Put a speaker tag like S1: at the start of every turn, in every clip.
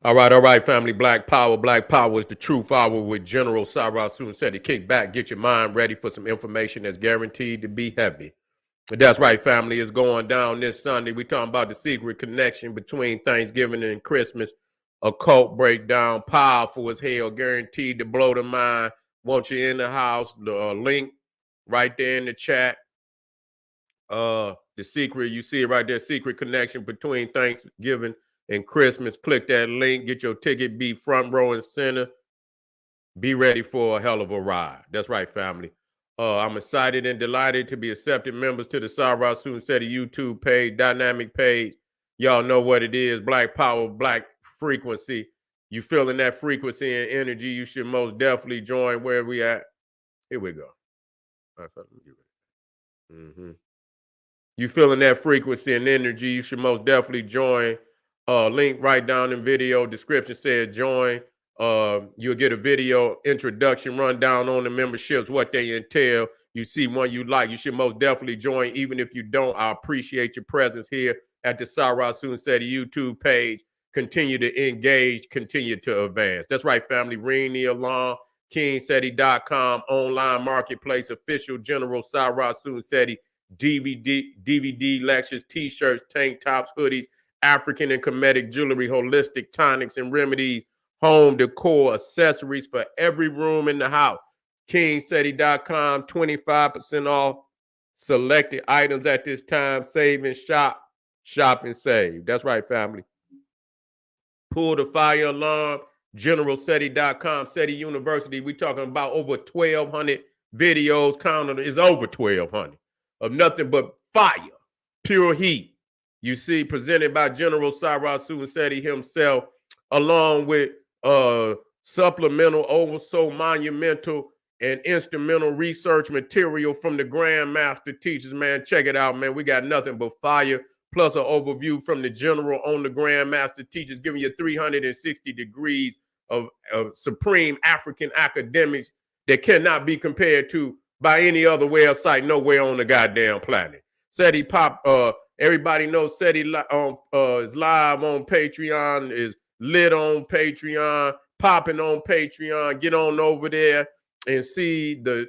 S1: All right, family. Black Power. Black Power is the truth hour with General Cyrus Soon said to kick back, get your mind ready for some information that's guaranteed to be heavy. But that's right, family. It's going down this Sunday. We talking about the secret connection between Thanksgiving and Christmas. Occult breakdown, powerful as hell, guaranteed to blow the mind. Want you in the house? The link right there in the chat. The secret, you see it right there. Secret connection between Thanksgiving and Christmas. Click that link. Get your ticket. Be front row and center. Be ready for a hell of a ride. That's right, family. I'm excited and delighted to be accepted members to the Sarah Soon Seti YouTube page, dynamic page. Y'all know what it is. Black Power, Black Frequency. You feeling that frequency and energy, you should most definitely join where we at. Here we go. Mm-hmm. You feeling that frequency and energy, you should most definitely join. Link right down in video description says join. You'll get a video introduction rundown on the memberships, what they entail. You see one you like, you should most definitely join. Even if you don't, I appreciate your presence here at the Sarah Soon Seti YouTube page. Continue to engage, continue to advance. That's right, family. Ring the alarm. KingSeti.com, online marketplace, official General Sarah Soon Seti DVD lectures, t-shirts, tank tops, hoodies, African and Kemetic jewelry, holistic tonics and remedies, home decor, accessories for every room in the house. KingSeti.com, 25% off selected items at this time. Save and shop, shop and save. That's right, family. Pull the fire alarm. GeneralSeti.com, Seti University. We talking about over 1,200 videos. Counted is over 1,200 of nothing but fire, pure heat. You see, presented by General Cyrus Soon Seti himself, along with supplemental, also monumental and instrumental research material from the Grandmaster teachers. Man, check it out, man. We got nothing but fire, plus an overview from the General on the Grandmaster teachers, giving you 360 degrees of supreme African academics that cannot be compared to by any other website nowhere on the goddamn planet. Seti Pop, everybody knows Seti is live on Patreon, is lit on Patreon, popping on Patreon. Get on over there and see the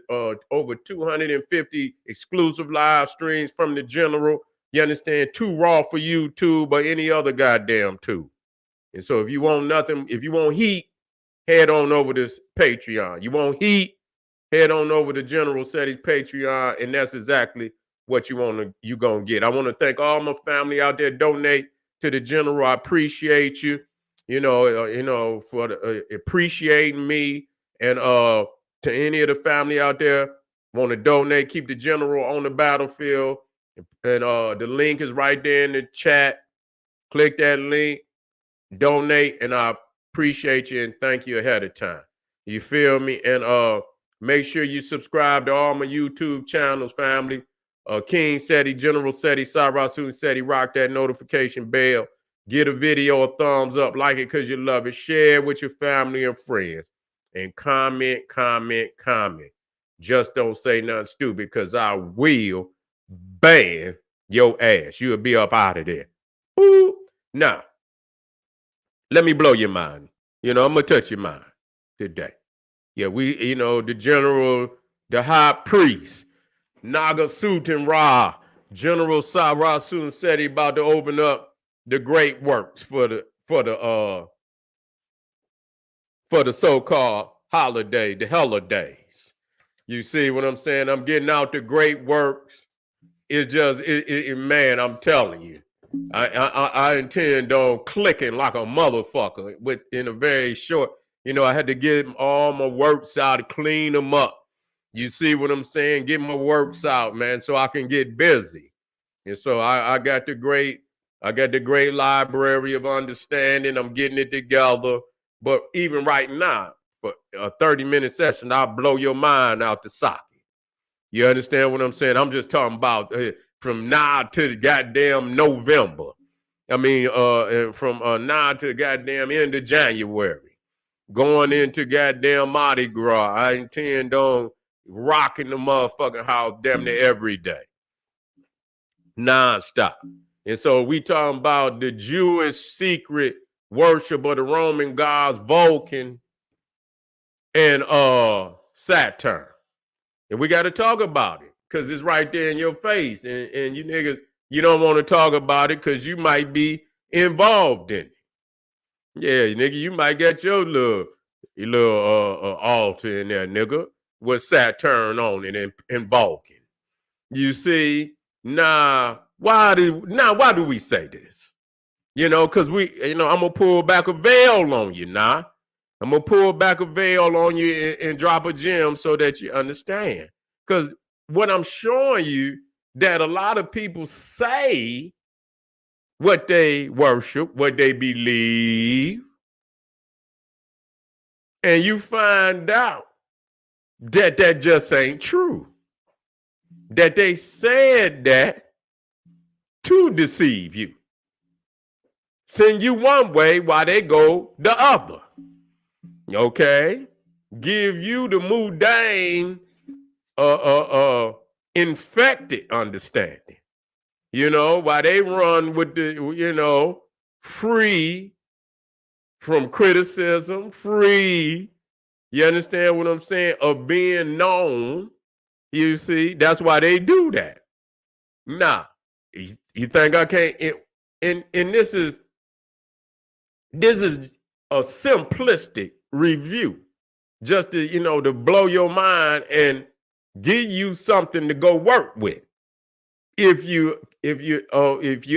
S1: over 250 exclusive live streams from the General. You understand? Too raw for YouTube or any other goddamn tube. And so if you want nothing, if you want heat, head on over to Patreon. You want heat, head on over to General Seti's Patreon, and that's exactly what you gonna get. I want to thank all my family out there donate to the General. I appreciate you, for appreciating me, and to any of the family out there want to donate, keep the General on the battlefield, and the link is right there in the chat. Click that link, donate, and I appreciate you and thank you ahead of time. You feel me? And make sure you subscribe to all my YouTube channels, family. King Seti, General Seti, Cyrus Soon Seti, rock that notification bell. Get a video a thumbs up, like it because you love it. Share with your family and friends. And comment. Just don't say nothing stupid because I will ban your ass. You'll be up out of there. Ooh. Now, let me blow your mind. I'm going to touch your mind today. Yeah, the General, the High Priest, Naga Sultan Ra, General Cyrus Soon Seti about to open up the great works for the so-called holiday, the holidays. You see what I'm saying? I'm getting out the great works. It's just, man, I'm telling you. I intend on clicking like a motherfucker in a very short. I had to get all my works out, clean them up. You see what I'm saying? Get my works out, man, so I can get busy. And so I got the great library of understanding. I'm getting it together. But even right now, for a 30-minute session, I'll blow your mind out the socket. You understand what I'm saying? I'm just talking about from now to the goddamn November. I mean, from now to the goddamn end of January. Going into goddamn Mardi Gras. I intend on rocking the motherfucking house damn near every day. Non-stop. And so we talking about the Jewish secret worship of the Roman gods, Vulcan and Saturn. And we got to talk about it because it's right there in your face. And you niggas, you don't want to talk about it because you might be involved in it. Yeah, nigga, you might get your little altar in there, nigga, with Saturn on it and Vulcan. You see, why do we say this? You know, because I'm gonna pull back a veil on you now. I'm gonna pull back a veil on you and drop a gem so that you understand. Because what I'm showing you, that a lot of people say what they worship, what they believe, and you find out that just ain't true. That they said that to deceive you. Send you one way while they go the other. Okay? Give you the mundane, infected understanding. You know, while they run with the, free from criticism, free, you understand what I'm saying, of being known. You see, that's why they do that. Nah, you think I can't, and this is a simplistic review, just to to blow your mind and give you something to go work with. If you're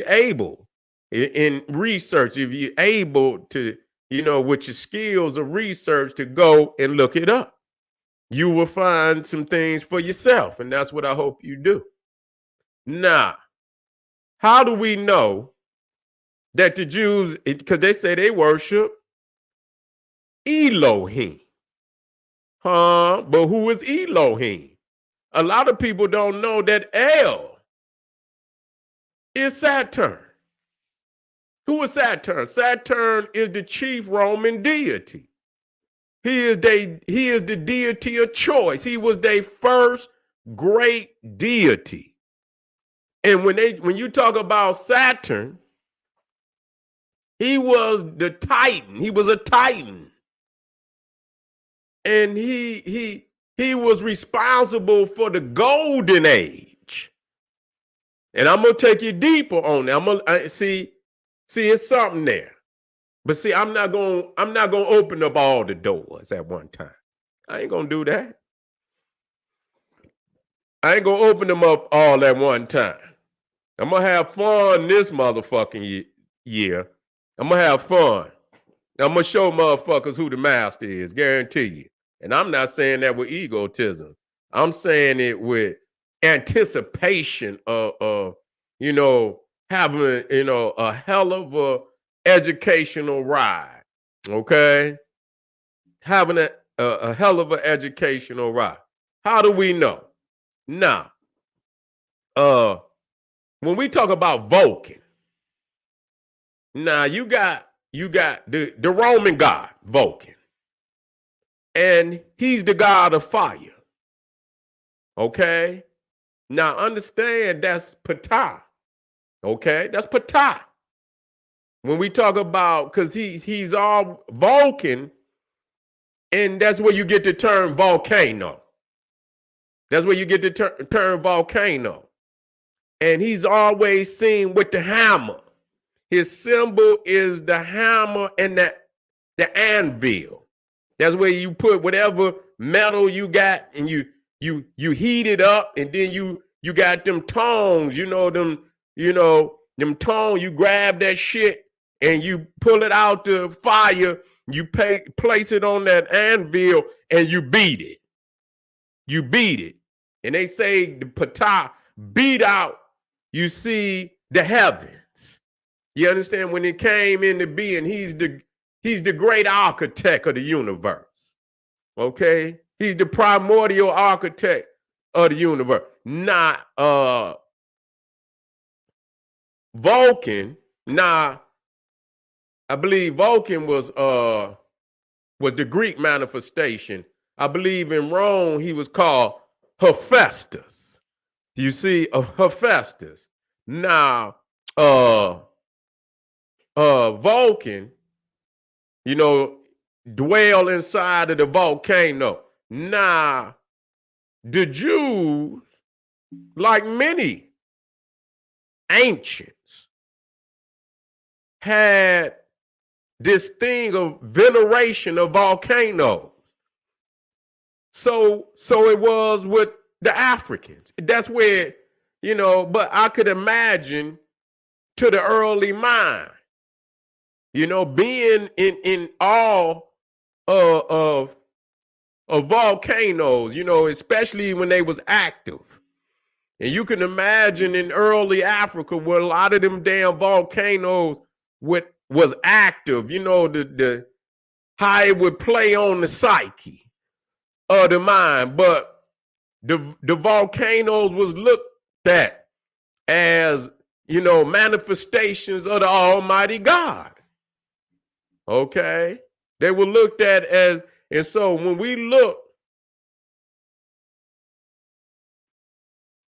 S1: able in research, if you're able to, with your skills of research, to go and look it up, you will find some things for yourself, and that's what I hope you do. Now, how do we know that the Jews, because they say they worship Elohim. But who is Elohim? A lot of people don't know that El is Saturn. Who is Saturn? Saturn is the chief Roman deity. He is the deity of choice. He was their first great deity. And when you talk about Saturn, he was the Titan. He was a Titan. And he was responsible for the golden age. And I'm gonna take you deeper on that. See, it's something there. But see, I'm not gonna open up all the doors at one time. I ain't gonna do that. I ain't gonna open them up all at one time. I'm gonna have fun this motherfucking year. I'm gonna have fun. I'm gonna show motherfuckers who the master is, guarantee you. And I'm not saying that with egotism. I'm saying it with anticipation of having, a hell of a educational ride. Okay? Having a hell of an educational ride. How do we know? Now, when we talk about Vulcan, now you got the Roman god, Vulcan. And he's the god of fire. Okay? Now understand that's Ptah. Okay? That's Ptah. When we talk about, because he's all Vulcan, and that's where you get the term volcano. That's where you get the term volcano. And he's always seen with the hammer. His symbol is the hammer and the anvil. That's where you put whatever metal you got, and you heat it up, and then you got them tongs, them tongs, you grab that shit and you pull it out the fire, you place it on that anvil, and you beat it. You beat it. And they say the Ptah beat out, you see, the heavens. You understand? When it came into being, he's the great architect of the universe. Okay? He's the primordial architect of the universe. Not Vulcan. Nah, I believe Vulcan was the Greek manifestation. I believe in Rome he was called Hephaestus. You see, Hephaestus. Now, Vulcan dwell inside of the volcano. Now, the Jews, like many ancients, had this thing of veneration of volcanoes. So it was with the Africans. That's where, but I could imagine to the early mind, being in awe of volcanoes, especially when they was active. And you can imagine in early Africa where a lot of them damn volcanoes was active, the how it would play on the psyche of the mind. But the volcanoes was looked at as, manifestations of the Almighty God. Okay? They were looked at as, and so when we look,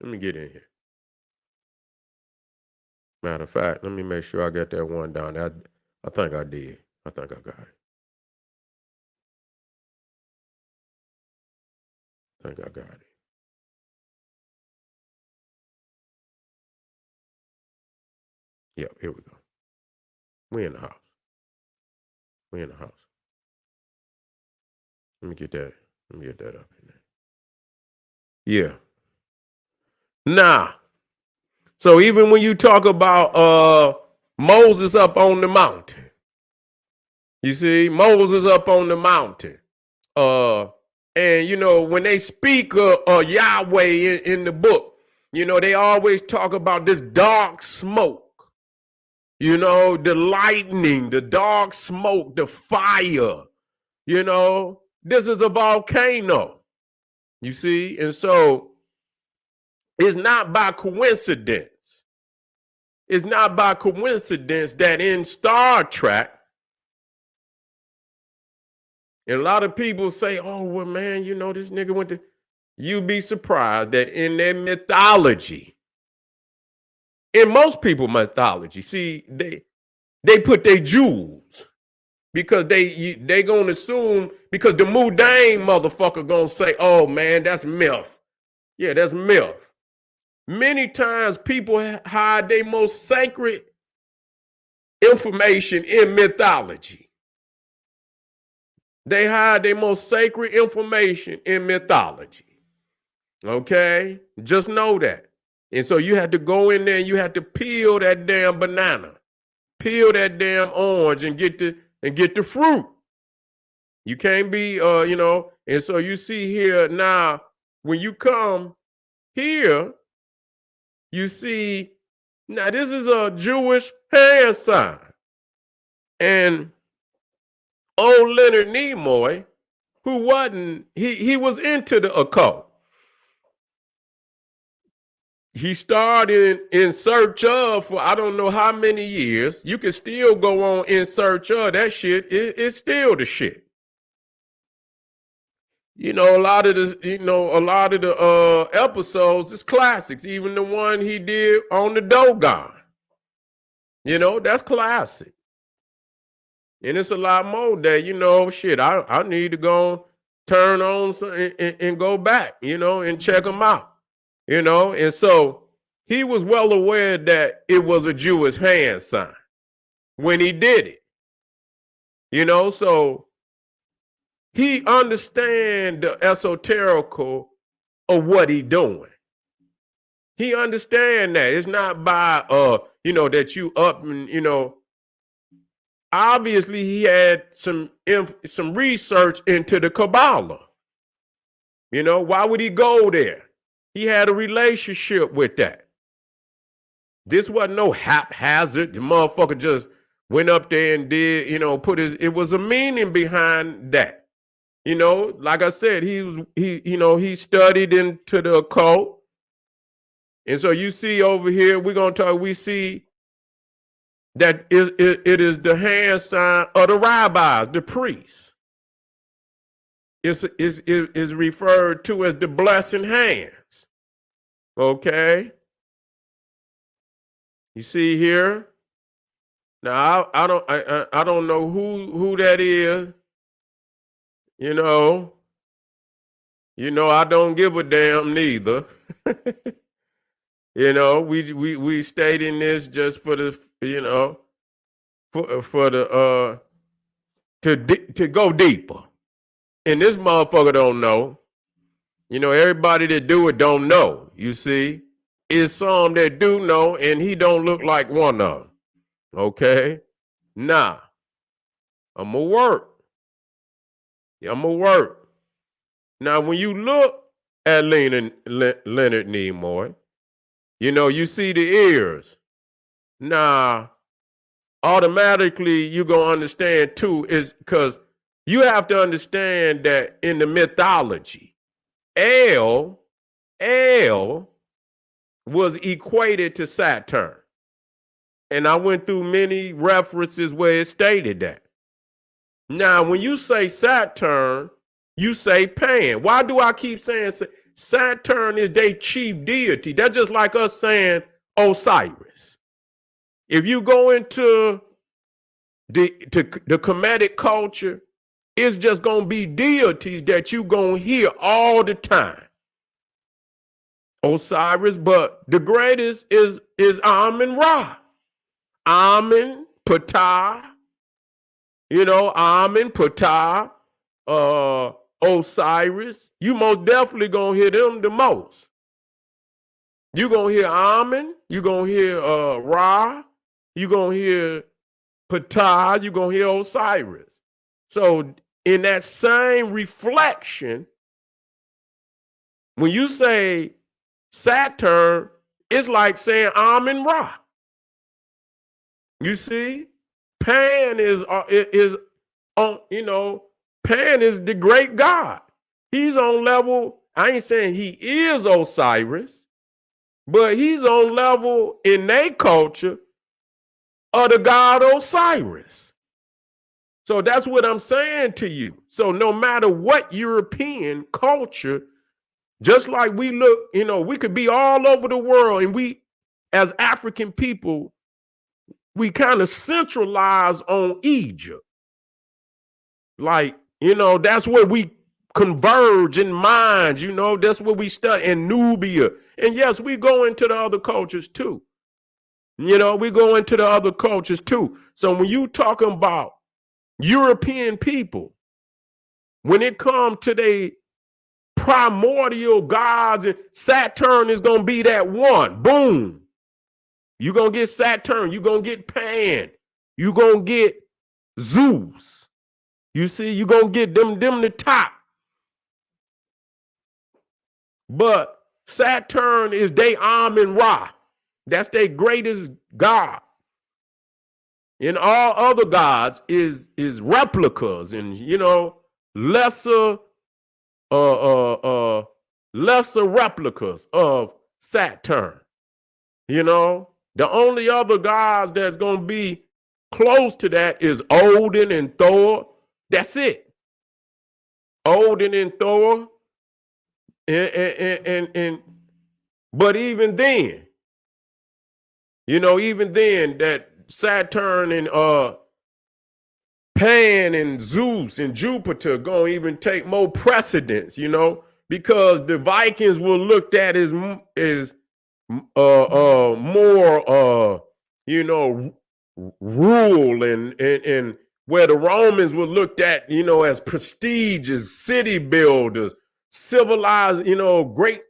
S1: let me get in here. Matter of fact, let me make sure I got that one down. I think I did. I think I got it. I think I got it. Yep, here we go. We in the house. We in the house. Let me get that up in there. Yeah. Now, so even when you talk about Moses up on the mountain, you see, Moses up on the mountain. And when they speak of Yahweh in the book, they always talk about this dark smoke. The lightning, the dark smoke, the fire. This is a volcano. You see? And so it's not by coincidence. It's not by coincidence that in Star Trek, and a lot of people say, oh, well, man, this nigga went to, you'd be surprised that in their mythology, in most people's mythology, see, they put their jewels because they gonna assume, because the Mudane motherfucker gonna say, oh, man, that's myth. Yeah, that's myth. Many times people hide their most sacred information in mythology. They hide their most sacred information in mythology. Okay? Just know that. And so you have to go in there and you have to peel that damn banana, peel that damn orange and get the fruit. You can't be, and so you see here now, when you come here, you see, now this is a Jewish hand sign. And old Leonard Nimoy, who wasn't, he was into the occult. He started in search of for I don't know how many years. You can still go on in search of that shit. It's still the shit. A lot of the episodes is classics. Even the one he did on the Dogon. That's classic. And it's a lot more that, shit, I need to go turn on and go back, and check them out, And so he was well aware that it was a Jewish hand sign when he did it, So he understand the esoterical of what he doing. He understand that it's not by, that you up and, obviously he had some research into the Kabbalah. Why would he go there? He had a relationship with that. This wasn't no haphazard. The motherfucker just went up there and did, it was a meaning behind that. Like I said, he studied into the occult. And so you see over here, we see that it is the hand sign of the rabbis, the priests. Is referred to as the blessing hands. Okay. You see here, Now I don't know who that is. You know, I don't give a damn neither. We stating this just for the for the to go deeper. And this motherfucker don't know. Everybody that do it don't know. You see, is some that do know, and he don't look like one of them. Okay, nah, I'm gonna work. I'm gonna work. Now, when you look at Leonard Nimoy, you see the ears. Now, automatically, you're going to understand, too, is because you have to understand that in the mythology, El was equated to Saturn. And I went through many references where it stated that. Now, when you say Saturn, you say Pan. Why do I keep saying Saturn is their chief deity? That's just like us saying Osiris. If you go into the Kemetic culture, it's just going to be deities that you going to hear all the time. Osiris, but the greatest is Amun Ra. Amun, Ptah, Amun, Ptah, Osiris. You most definitely going to hear them the most. You're going to hear Amun, you're going to hear Ra, you're going to hear Ptah, you're going to hear Osiris. So in that same reflection, when you say Saturn, it's like saying Amun Ra. You see, Pan is on, Pan is the great God. He's on level. I ain't saying he is Osiris, but he's on level in their culture of the god Osiris. So that's what I'm saying to you. So no matter what European culture, just like we look, we could be all over the world, and we, as African people, we kind of centralize on Egypt. Like, that's where we converge in minds, that's where we study, in Nubia. And yes, we go into the other cultures too. We go into the other cultures too. So when you talking about European people, when it comes to their primordial gods, and Saturn is going to be that one. Boom. You're going to get Saturn. You're going to get Pan. You're going to get Zeus. You see, you're going to get them the top. But Saturn is their Amun Ra. That's their greatest god. And all other gods is replicas and, lesser replicas of Saturn. The only other gods that's going to be close to that is Odin and Thor. That's it. Odin and Thor. And but even then, that Saturn and Pan and Zeus and Jupiter gonna even take more precedence, because the Vikings were looked at as more rule and where the Romans were looked at, as prestigious city builders, civilized, great,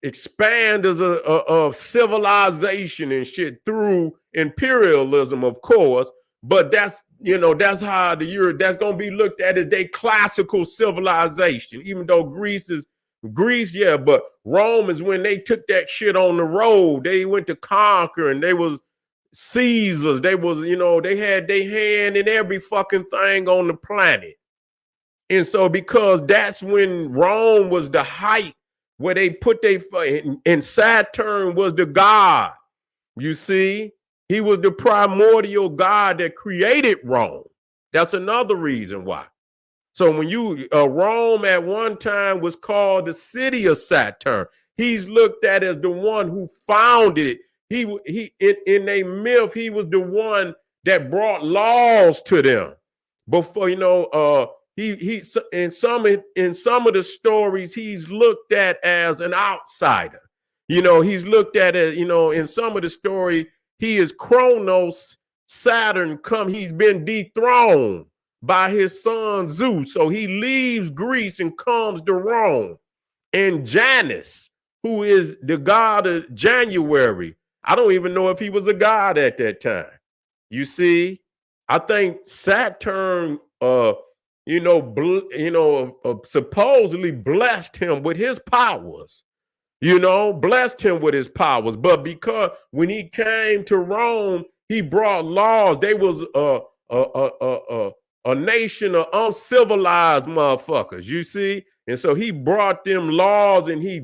S1: expanders of civilization and shit through imperialism, of course. But that's how that's going to be looked at as their classical civilization, even though Greece, yeah, but Rome is when they took that shit on the road. They went to conquer, and they was Caesars. They was, they had their hand in every fucking thing on the planet. And so because that's when Rome was the height where they put and Saturn was the god. You see, he was the primordial god that created Rome. That's another reason why. So when Rome at one time was called the city of Saturn. He's looked at as the one who founded it. he in a myth, he was the one that brought laws to them. Before, he in some of the stories, he's looked at as an outsider. He's looked at as, in some of the story, he is Kronos, Saturn he's been dethroned by his son Zeus. So he leaves Greece and comes to Rome. And Janus, who is the god of January, I don't even know if he was a god at that time. You see, I think Saturn, supposedly blessed him with his powers. Blessed him with his powers. But because when he came to Rome, he brought laws. They was a nation of uncivilized motherfuckers. You see, and so he brought them laws, and he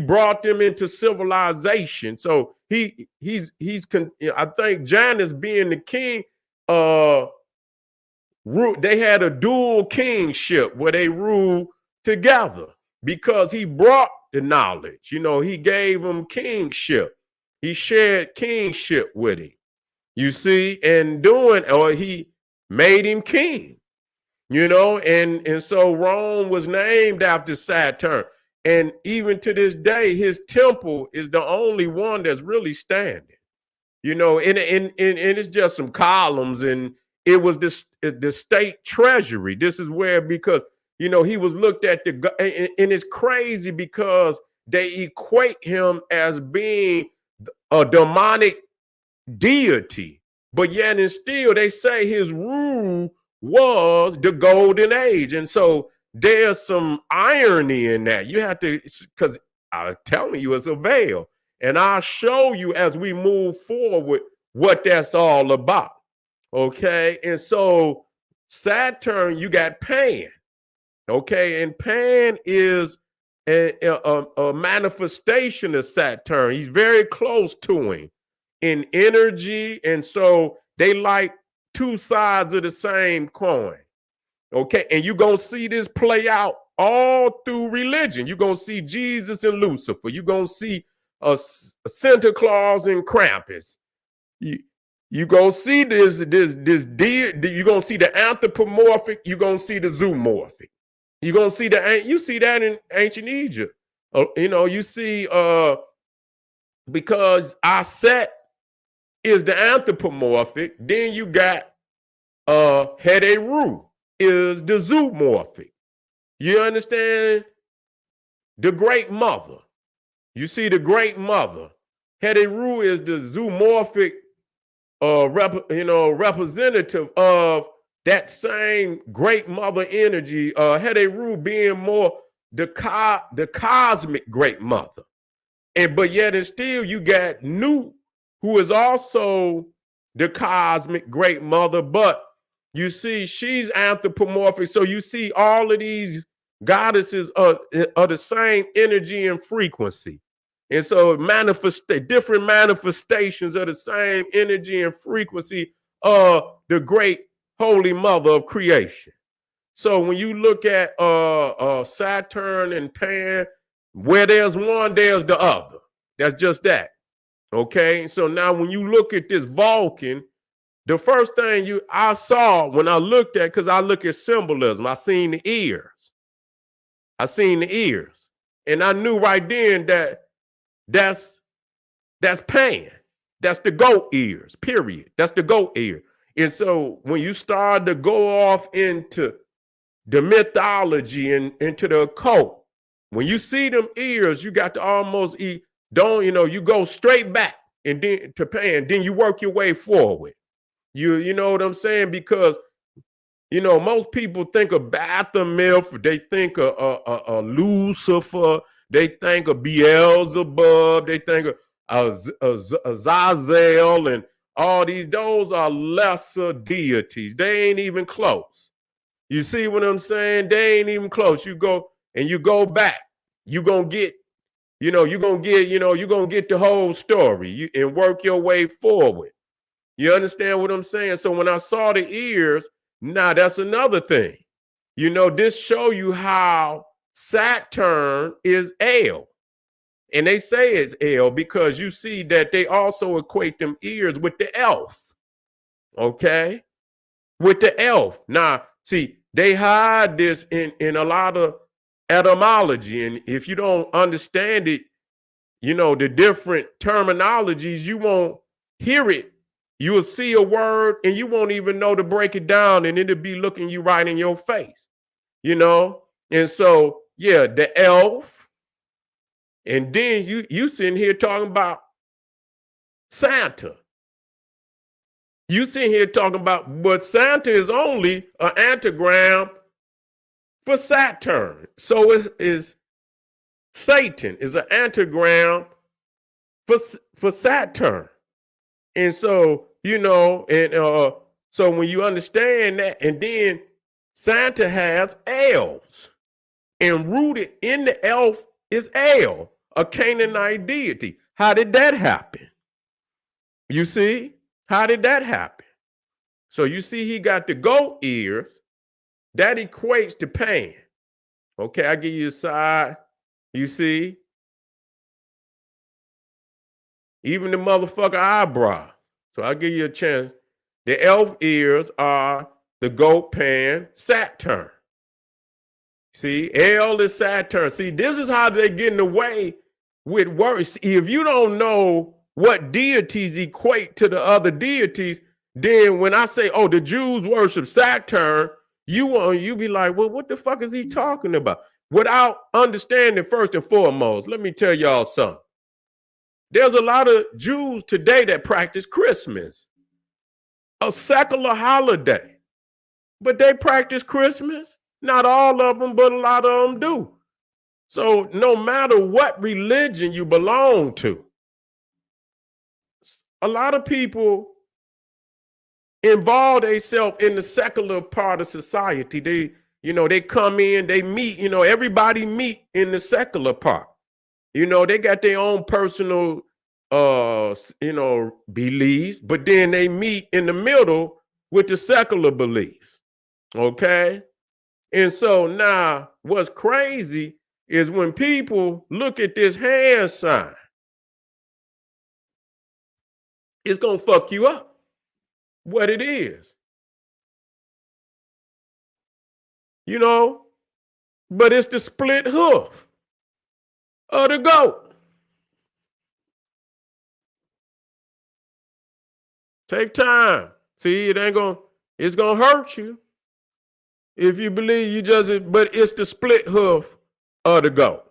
S1: brought them into civilization. So I think Janus being the king, they had a dual kingship where they ruled together because he brought the knowledge. He gave him kingship. He shared kingship with him. You see, and he made him king. And so Rome was named after Saturn. And even to this day, his temple is the only one that's really standing. And it's just some columns, and it was the state treasury. This is where, because he was looked at and it's crazy because they equate him as being a demonic deity, but yet and still they say his rule was the golden age. And so there's some irony in that. You have to, because I'm telling you, it's a veil. And I'll show you as we move forward what that's all about. Okay. And so Saturn, you got Pan. Okay. And Pan is a manifestation of Saturn. He's very close to him in energy. And so they like two sides of the same coin. Okay. And you're going to see this play out all through religion. You're going to see Jesus and Lucifer. You're going to see Santa Claus and Krampus. You're going to see this you're going to see the anthropomorphic. You're going to see the zoomorphic. You're going to see you see that in ancient Egypt. You see, because our set is the anthropomorphic. Then you got Heteru is the zoomorphic. You understand? The great mother. You see the great mother. Heteru is the zoomorphic representative of that same great mother energy. Heteru being more the cosmic great mother. But yet and still you got Nu, who is also the cosmic great mother, but you see she's anthropomorphic. So you see all of these goddesses are the same energy and frequency. And so different manifestations of the same energy and frequency of the great holy mother of creation. So when you look at Saturn and Pan, where there's one, there's the other. That's just that. Okay. So now when you look at this Vulcan, the first thing I saw when I looked at, because I look at symbolism, I seen the ears. And I knew right then that's Pan. That's the goat ears, period. That's the goat ear. And so when you start to go off into the mythology and into the occult, when you see them ears, you got to almost you go straight back and then to Pan, then you work your way forward. You know what I'm saying? Because most people think of Baphomet, they think of Lucifer, they think of Beelzebub, they think of Azazel, and all these. Those are lesser deities. They ain't even close. You see what I'm saying? They ain't even close. You go back. You're gonna get the whole story and work your way forward. You understand what I'm saying? So when I saw the ears, now that's another thing. This show you how Saturn is El. And they say it's El because you see that they also equate them ears with the elf. Okay? With the elf. Now, see, they hide this in a lot of etymology. And if you don't understand it, the different terminologies, you won't hear it. You will see a word and you won't even know to break it down, and it'll be looking you right in your face, And so, yeah, the elf. And then you sitting here talking about Santa. You sitting here talking about, but Santa is only an anagram for Saturn. So is Satan is an anagram for Saturn. And so, so when you understand that, and then Santa has elves, and rooted in the elf is El, a Canaanite deity. How did that happen? You see? How did that happen? So you see he got the goat ears. That equates to Pan. Okay, I give you a side. You see? Even the motherfucker eyebrow. So I'll give you a chance. The elf ears are the goat, Pan, Saturn. See, El is Saturn. See, this is how they're getting away with words. If you don't know what deities equate to the other deities, then when I say, oh, the Jews worship Saturn, you be like, well, what the fuck is he talking about? Without understanding, first and foremost, let me tell y'all something. There's a lot of Jews today that practice Christmas, a secular holiday, but they practice Christmas. Not all of them, but a lot of them do. So no matter what religion you belong to, a lot of people involve themselves in the secular part of society. They come in, they meet, everybody meet in the secular part. They got their own personal, beliefs, but then they meet in the middle with the secular beliefs. Okay. And so now what's crazy is when people look at this hand sign, it's going to fuck you up. What it is. But it's the split hoof of the goat. Take time. See, it's going to hurt you if you believe but it's the split hoof of the goat.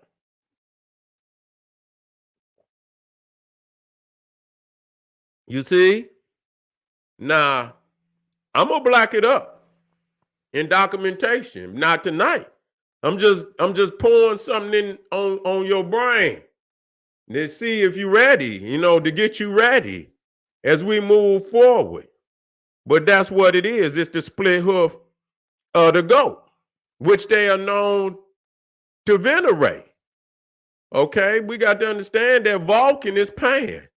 S1: You see? Now, I'm going to black it up in documentation. Not tonight. I'm just pouring something in on your brain to see if you're ready, to get you ready as we move forward. But that's what it is. It's the split hoof of the goat, which they are known to venerate. Okay, we got to understand that Vulcan is Pan.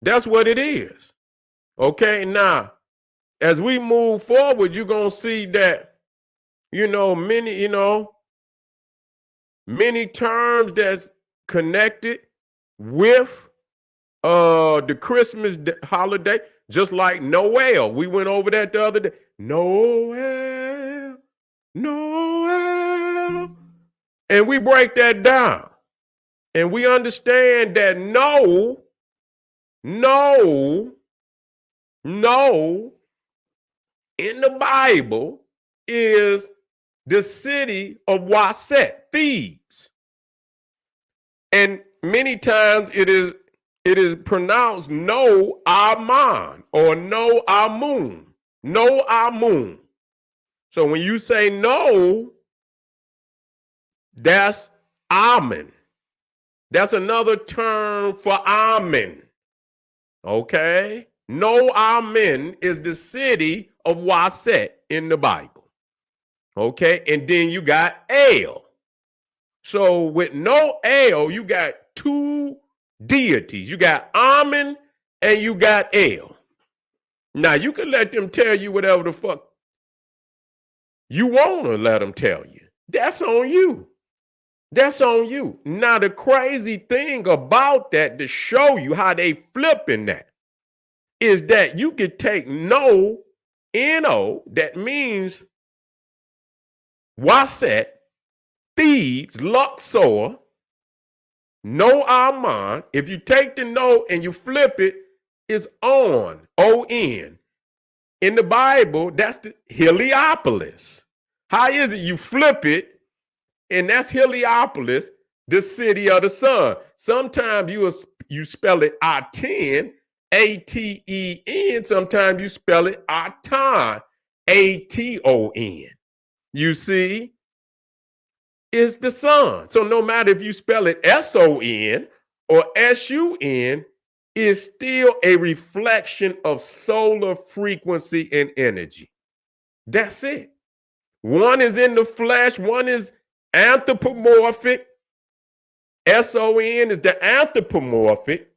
S1: That's what it is. Okay, now, as we move forward, you're going to see that, many terms that's connected with the Christmas holiday, just like Noel. We went over that the other day. Noel. And we break that down. And we understand that no in the Bible is the city of Waset, Thebes. And many times it is pronounced No Aman or No Amun. No Amun. So when you say no, that's Amen. That's another term for Amen. Okay? No Amen is the city of Waset in the Bible. Okay? And then you got El. So with no El, you got two deities. You got Amen and you got El. Now you can let them tell you whatever the fuck you want to let them tell you. That's on you. That's on you. Now, the crazy thing about that, to show you how they flipping that, is that you could take no, N-O, that means Waset, thieves, Luxor, no Aman. If you take the no and you flip it, it's on, O-N. In the Bible, that's the Heliopolis. How is it you flip it, and that's Heliopolis, the city of the sun? Sometimes you spell it Aten, A-T-E-N. Sometimes you spell it Aton, A-T-O-N. You see? Is the sun. So no matter if you spell it S-O-N or S-U-N, it's still a reflection of solar frequency and energy. That's it. One is in the flesh, one is anthropomorphic. S-O-N is the anthropomorphic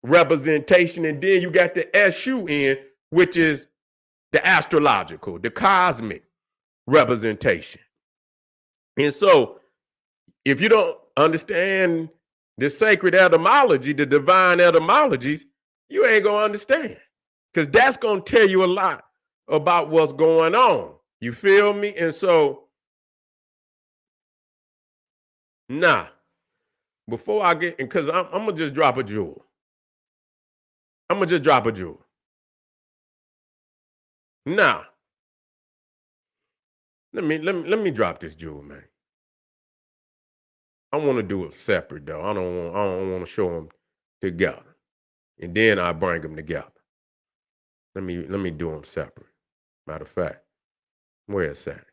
S1: representation, and then you got the S-U-N, which is the astrological, the cosmic representation. And so, if you don't understand the sacred etymology, the divine etymologies, you ain't going to understand. Because that's going to tell you a lot about what's going on. You feel me? And so, before I get, because I'm going to just drop a jewel. I'm going to just drop a jewel. Let me drop this jewel, man. I want to do it separate though. I don't want to show them together, and then I bring them together. Let me do them separate. Matter of fact, where is Saturn?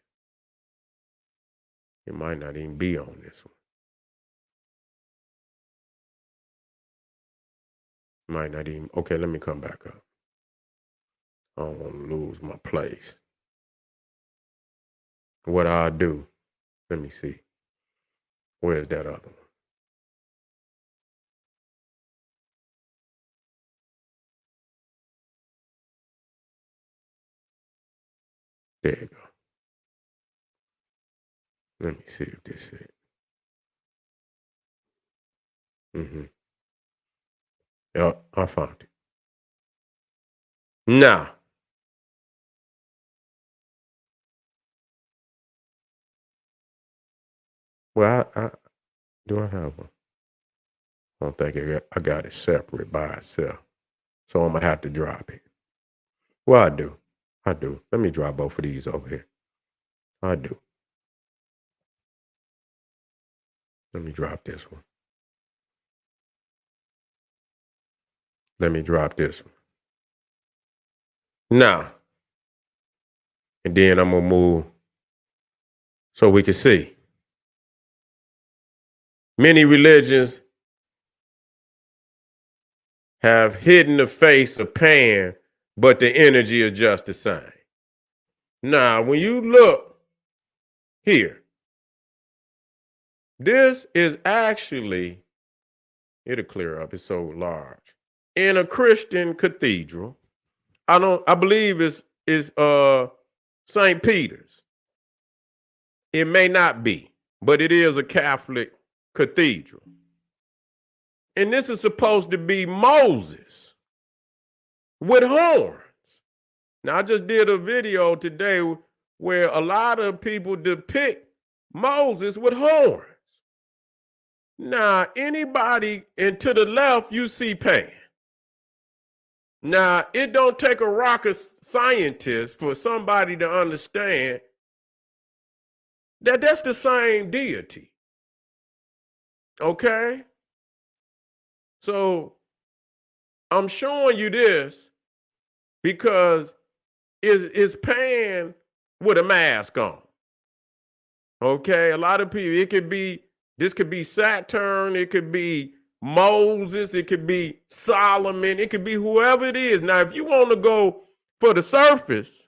S1: It might not even be on this one. Might not even. Okay, let me come back up. I don't want to lose my place. What I'll do? Let me see. Where's that other one? There you go. Let me see if this is it. Yeah, I found it. Now, well, I do I have one? I don't think I got it separate by itself. So I'm gonna have to drop it. Well, I do. Let me drop both of these over here. I do. Let me drop this one. Let me drop this one. Now, and then I'm gonna move so we can see. Many religions have hidden the face of Pan, but the energy is just the same. Now, when you look here, this is actually, it'll clear up, it's so large. In a Christian cathedral, I believe it's St. Peter's. It may not be, but it is a Catholic cathedral. And this is supposed to be Moses with horns. Now, I just did a video today where a lot of people depict Moses with horns. Now, anybody, and to the left, you see Pan. Now, it don't take a rocket scientist for somebody to understand that that's the same deity. Okay? So, I'm showing you this because it's Pan with a mask on. Okay? A lot of people, this could be Saturn, it could be Moses, it could be Solomon, it could be whoever it is. Now, if you want to go for the surface,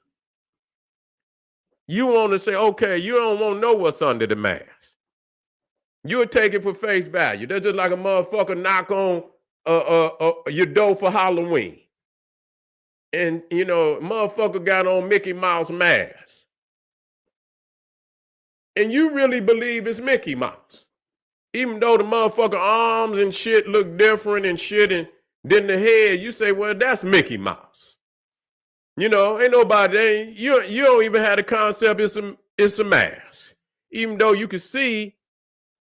S1: you want to say, okay, you don't want to know what's under the mask. You'll take it for face value. That's just like a motherfucker knock on your door for Halloween. And, motherfucker got on Mickey Mouse mask. And you really believe it's Mickey Mouse. Even though the motherfucker arms and shit look different and shit, and then the head, you say, well, that's Mickey Mouse. You know, ain't nobody, you don't even have the concept it's a mask. Even though you can see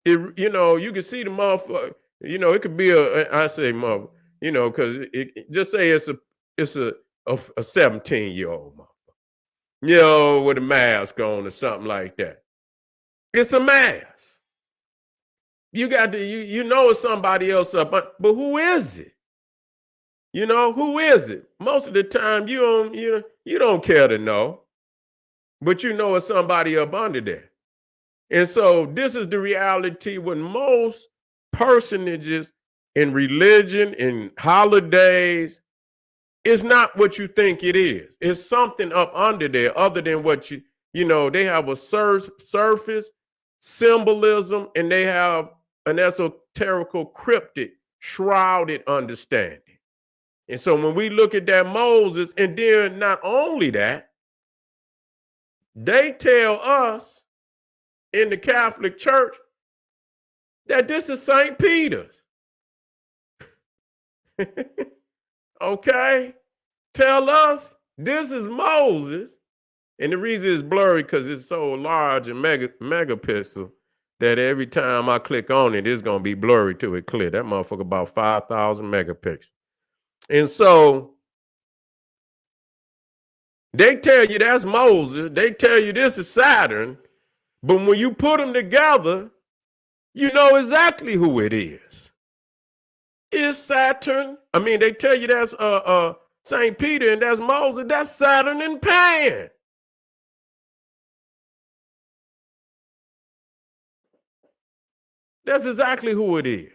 S1: it, you know, you can see the motherfucker, you know, it could be I say mother, you know, because just say it's a 17-year-old motherfucker, you know, with a mask on or something like that. It's a mask. You got to you know it's somebody else up, but who is it? You know, who is it? Most of the time you don't care to know, but you know it's somebody up under there. And so this is the reality with most personages in religion, in holidays. It's not what you think it is. It's something up under there other than what you know, they have a surface symbolism, and they have an esoterical cryptic shrouded understanding. And so when we look at that Moses, and then not only that, they tell us in the Catholic Church that this is St. Peter's. Okay? Tell us this is Moses. And the reason it's blurry because it's so large and megapixel that every time I click on it, it's going to be blurry till it clear. That motherfucker about 5,000 megapixels. And so they tell you that's Moses. They tell you this is Saturn. But when you put them together, you know exactly who it is. It's Saturn. I mean, they tell you that's St. Peter and that's Moses. That's Saturn and Pan. That's exactly who it is.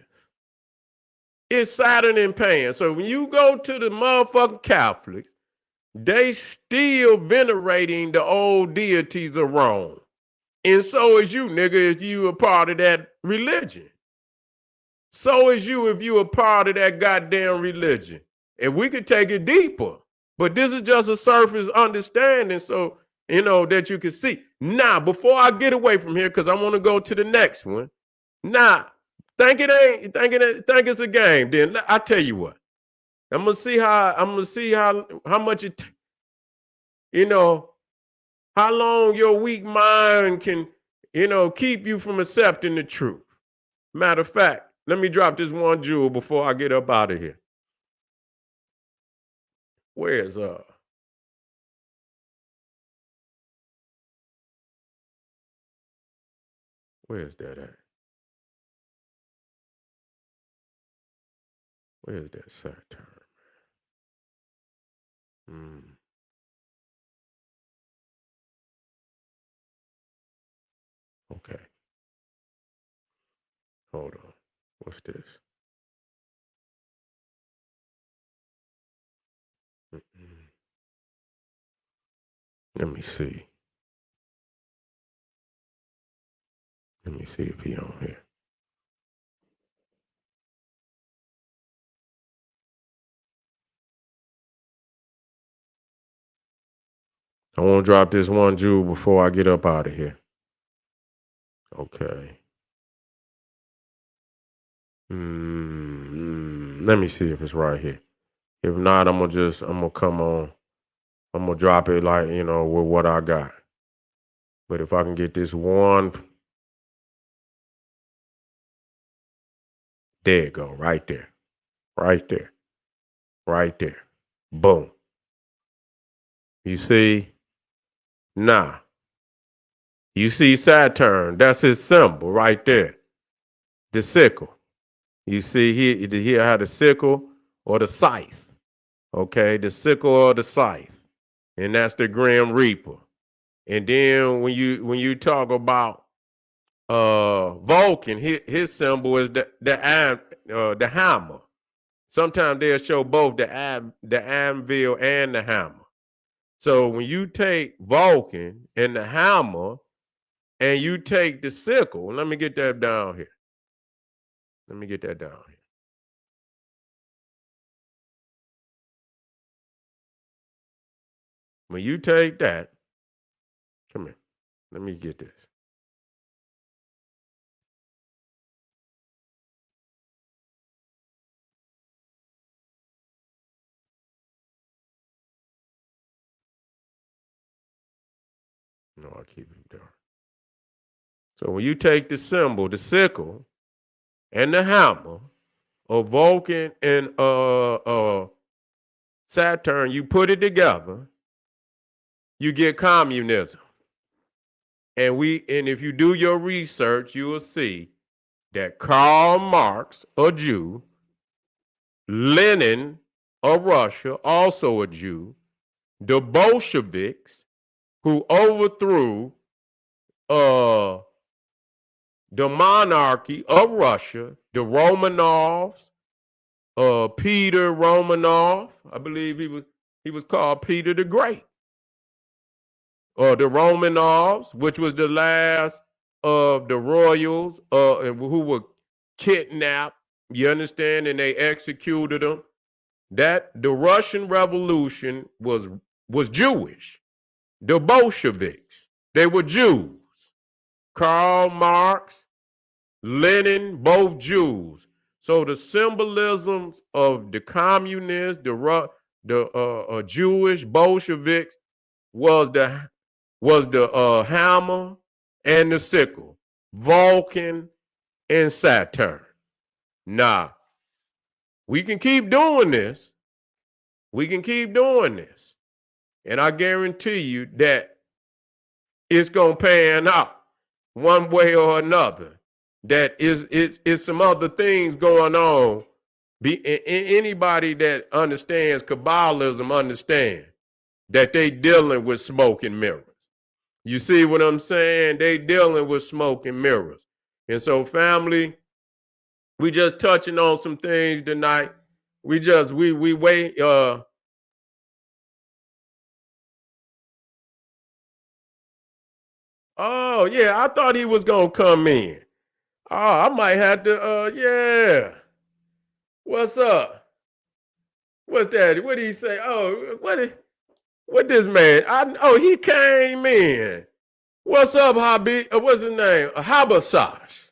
S1: It's Saturn and Pan. So when you go to the motherfucking Catholics, they still venerating the old deities of Rome. And so is you, nigga, if you a part of that religion. So is you if you a part of that goddamn religion. And we could take it deeper. But this is just a surface understanding so, you know, that you can see. Now, before I get away from here, because I want to go to the next one. Now, think think it's a game. Then I tell you what. I'm gonna see how much you know, how long your weak mind can, you know, keep you from accepting the truth. Matter of fact, let me drop this one jewel before I get up out of here. Where's where's that at? Where's that Saturn? Mm, okay, hold on. What's this? Mm-mm. Let me see. Let me see if he on here. I want to drop this one jewel before I get up out of here. Okay. Let me see if it's right here. If not, I'm gonna come on. I'm gonna drop it like, you know, with what I got. But if I can get this one, there you go, right there, right there, right there. Boom. You see? Nah. You see Saturn, that's his symbol right there. The sickle. You see here how the sickle or the scythe. Okay, the sickle or the scythe. And that's the Grim Reaper. And then when you talk about Vulcan, his symbol is the hammer. Sometimes they'll show both the anvil and the hammer. So when you take Vulcan and the hammer and you take the sickle, let me get that down here. Let me get that down here. When you take that, come here. Let me get this. No, I keep it dark. So when you take the symbol, the sickle, and the hammer of Vulcan and Saturn, you put it together, you get communism. And if you do your research, you will see that Karl Marx, a Jew, Lenin of Russia, also a Jew, the Bolsheviks, who overthrew the monarchy of Russia, the Romanovs, Peter Romanov, I believe he was called Peter the Great, or the Romanovs, which was the last of the royals who were kidnapped, you understand, and they executed them. That the Russian Revolution was Jewish. The Bolsheviks, they were Jews. Karl Marx, Lenin, both Jews. So the symbolisms of the communists, the Jewish Bolsheviks was the hammer and the sickle, Vulcan and Saturn. Now, we can keep doing this. We can keep doing this. And I guarantee you that it's going to pan out one way or another. That is some other things going on. Anybody that understands Kabbalism understand that they dealing with smoke and mirrors. You see what I'm saying? They dealing with smoke and mirrors. And so, family, we just touching on some things tonight. We wait. Oh yeah, I thought he was gonna come in. Oh, I might have to. Yeah. What's up? What's that? What did he say? Oh, what this man? He came in. What's up, Hobby? What's his name? Habasash.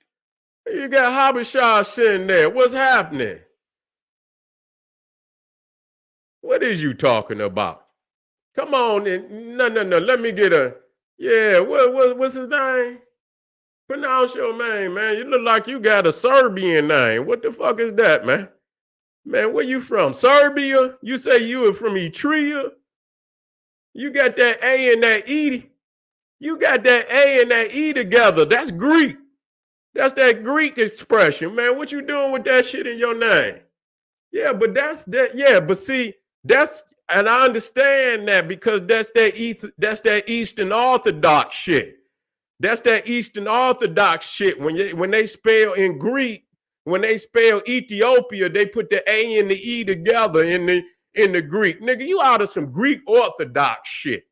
S1: You got Habasash sitting there. What's happening? What is you talking about? Come on, no. Let me get a. Yeah, what's his name? Pronounce your name, man. You look like you got a Serbian name. What the fuck is that, man? Man, where you from? Serbia? You say you were from Eritrea? You got that A and that E. You got that A and that E together. That's Greek. That's that Greek expression, man. What you doing with that shit in your name? Yeah, but that's that. Yeah, but see, and I understand that because that's that Eastern Orthodox shit. That's that Eastern Orthodox shit. When they spell in Greek, when they spell Ethiopia, they put the A and the E together in the Greek. Nigga, you out of some Greek Orthodox shit.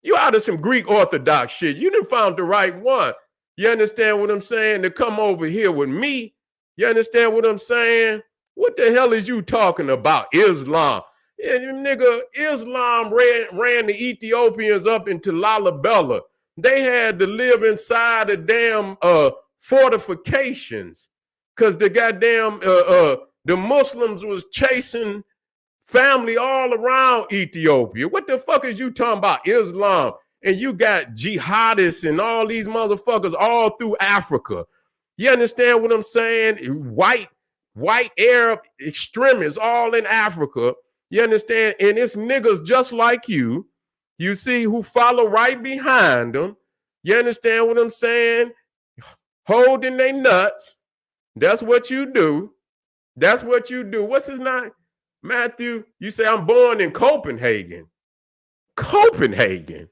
S1: You out of some Greek Orthodox shit. You done found the right one. You understand what I'm saying? To come over here with me. You understand what I'm saying? What the hell is you talking about? Islam. Yeah, nigga, Islam ran the Ethiopians up into Lalibela. They had to live inside the damn fortifications because the goddamn the Muslims was chasing family all around Ethiopia. What the fuck is you talking about? Islam. And you got jihadists and all these motherfuckers all through Africa. You understand what I'm saying? White Arab extremists all in Africa. You understand? And it's niggas just like you see, who follow right behind them. You understand what I'm saying? Holding their nuts. That's what you do. That's what you do. What's his name? Matthew, you say I'm born in Copenhagen. Copenhagen?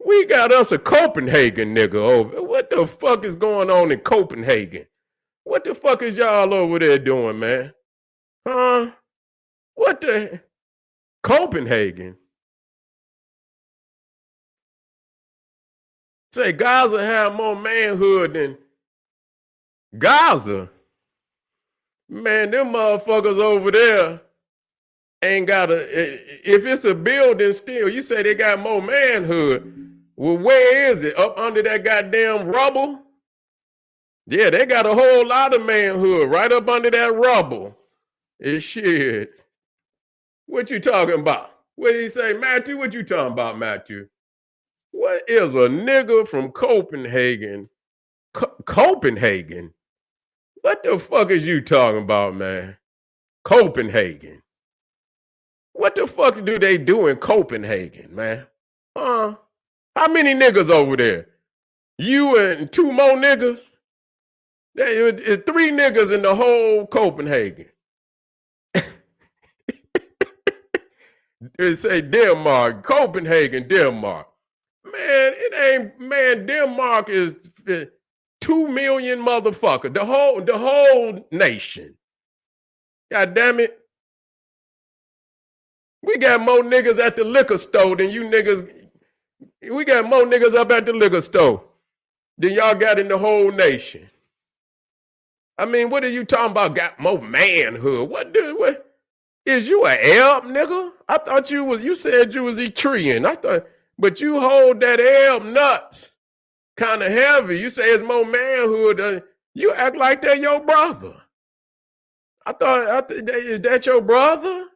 S1: We got us a Copenhagen nigga over. What the fuck is going on in Copenhagen? What the fuck is y'all over there doing, man? Huh? What the? Copenhagen? Say Gaza have more manhood than Gaza. Man, them motherfuckers over there ain't got if it's a building still, you say they got more manhood. Well, where is it? Up under that goddamn rubble? Yeah, they got a whole lot of manhood right up under that rubble. It's shit. What you talking about? What did he say, Matthew? What you talking about, Matthew? What? What is a nigga from Copenhagen? Copenhagen? What the fuck is you talking about, man? Copenhagen. What the fuck do they do in Copenhagen, man? How many niggas over there? You and two more niggas? It's three niggas in the whole Copenhagen. It say Denmark, Copenhagen, Denmark. Man, it ain't, man, Denmark is 2 million motherfuckers. The whole nation. God damn it. We got more niggas at the liquor store than you niggas. We got more niggas up at the liquor store than y'all got in the whole nation. I mean, what are you talking about? Got more manhood. What is you an Arab, nigga? I thought you said you was Eritrean. But you hold that Arab nuts kind of heavy. You say it's more manhood. You act like they're your brother. I thought, is that your brother?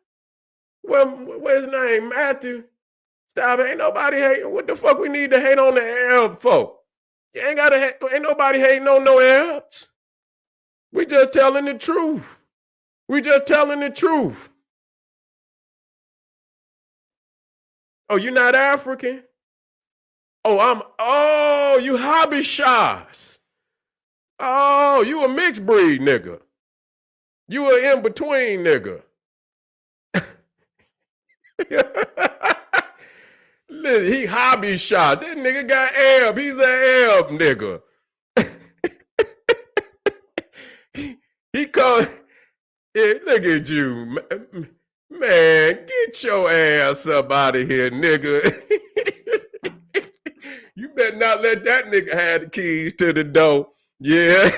S1: Well, what's his name? Matthew. Stop. Ain't nobody hating. What the fuck we need to hate on the Arab folk? You ain't nobody hating on no Arabs. We just telling the truth. We just telling the truth. Oh, you not African? Oh, you Habishas. Oh, you a mixed breed nigga. You a in-between nigga. Listen, he Habishas. This nigga got Arab. He's an Arab nigga. He called, yeah, look at you, man, get your ass up out of here, nigga. You better not let that nigga have the keys to the door. Yeah.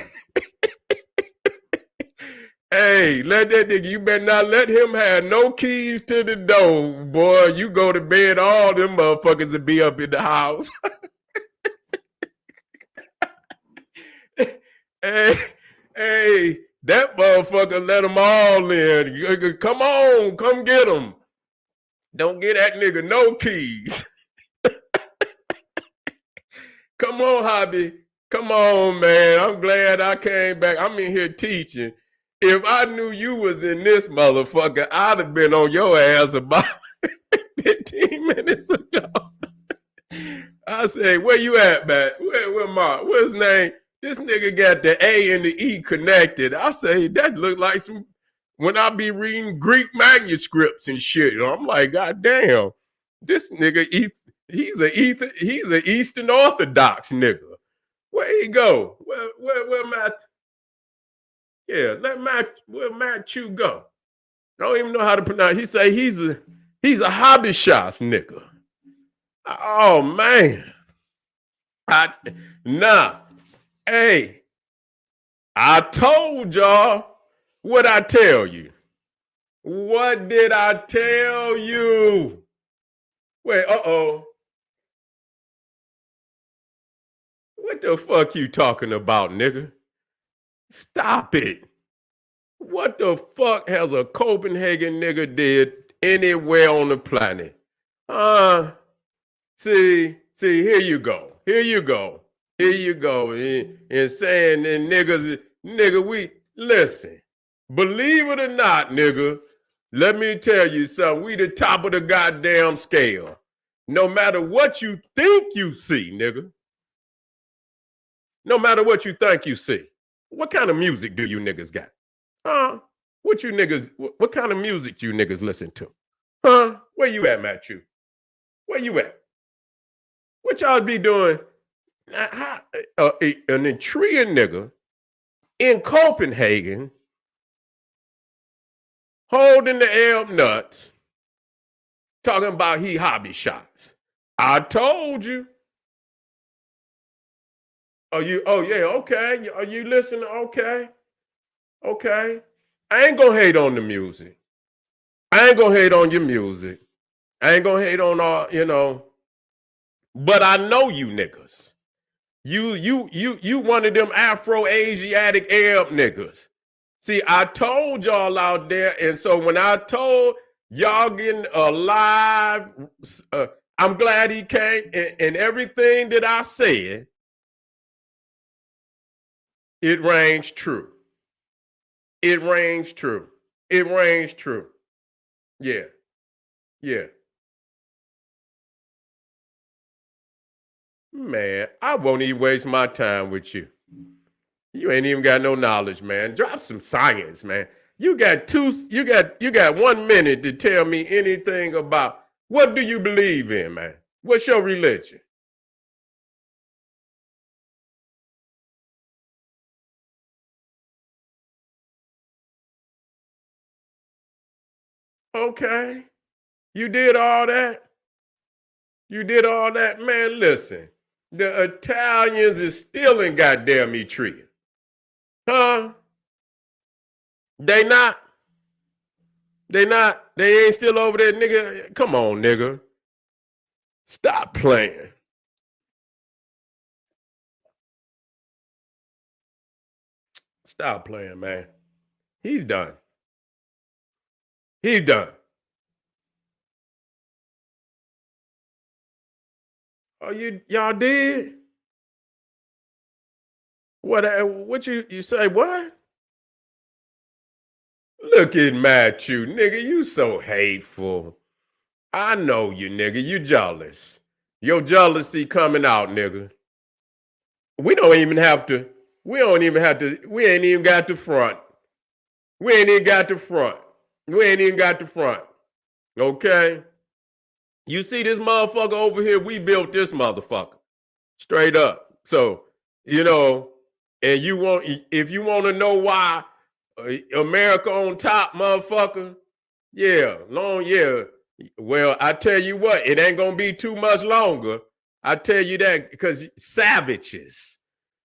S1: Hey, let that nigga, you better not let him have no keys to the door, boy. You go to bed, all them motherfuckers will be up in the house. Hey, that motherfucker let them all in. Come on, come get them. Don't get that nigga no keys. Come on, Hobby. Come on, man. I'm glad I came back. I'm in here teaching. If I knew you was in this motherfucker, I'd have been on your ass about 15 minutes ago. I say, where you at, man? Where Mark? What's his name? This nigga got the A and the E connected. I say, that look like some, when I be reading Greek manuscripts and shit, I'm like, God damn, this nigga, he's an Eastern Orthodox nigga. Where he go? Where Matt? Yeah, where Matthew go? I don't even know how to pronounce. He say he's a Habishas nigga. Oh man. Hey, I told y'all what I tell you. What did I tell you? Wait, What the fuck you talking about, nigga? Stop it. What the fuck has a Copenhagen nigga did anywhere on the planet? See, here you go. And saying that nigga, we listen. Believe it or not, nigga, let me tell you something. We the top of the goddamn scale. No matter what you think you see, nigga. No matter what you think you see. What kind of music do you niggas got? What kind of music you niggas listen to? Where you at, Matthew? Where you at? What y'all be doing? An Eritrean nigga in Copenhagen holding the Arab nuts, talking about he hobby shots. I told you. Oh yeah, okay. Are you listening? Okay. I ain't gonna hate on the music. I ain't gonna hate on your music. I ain't gonna hate on all, but I know you niggas. You one of them Afro-Asiatic Arab niggas. See, I told y'all out there, and so when I told y'all getting a live I'm glad he came, and everything that I said, it rings true. It rings true. It rings true. Yeah. Yeah. Man, I won't even waste my time with you. You ain't even got no knowledge, man. Drop some science, man. You got 1 minute to tell me anything about what do you believe in, man? What's your religion? Okay. You did all that? You did all that? Man, listen. The Italians is still in goddamn Etria. Huh? They not. They not. They ain't still over there, nigga. Come on, nigga. Stop playing. Stop playing, man. He's done. He's done. Oh, y'all did? What you say what? Look at Matthew, nigga. You so hateful. I know you, nigga. You jealous. Your jealousy coming out, nigga. We don't even have to. We don't even have to. We ain't even got the front. We ain't even got the front. We ain't even got the front. Okay? You see this motherfucker over here? We built this motherfucker. Straight up. So, you know, and you want if you want to know why America on top, motherfucker, yeah, yeah. Well, I tell you what, it ain't gonna be too much longer. I tell you that because savages,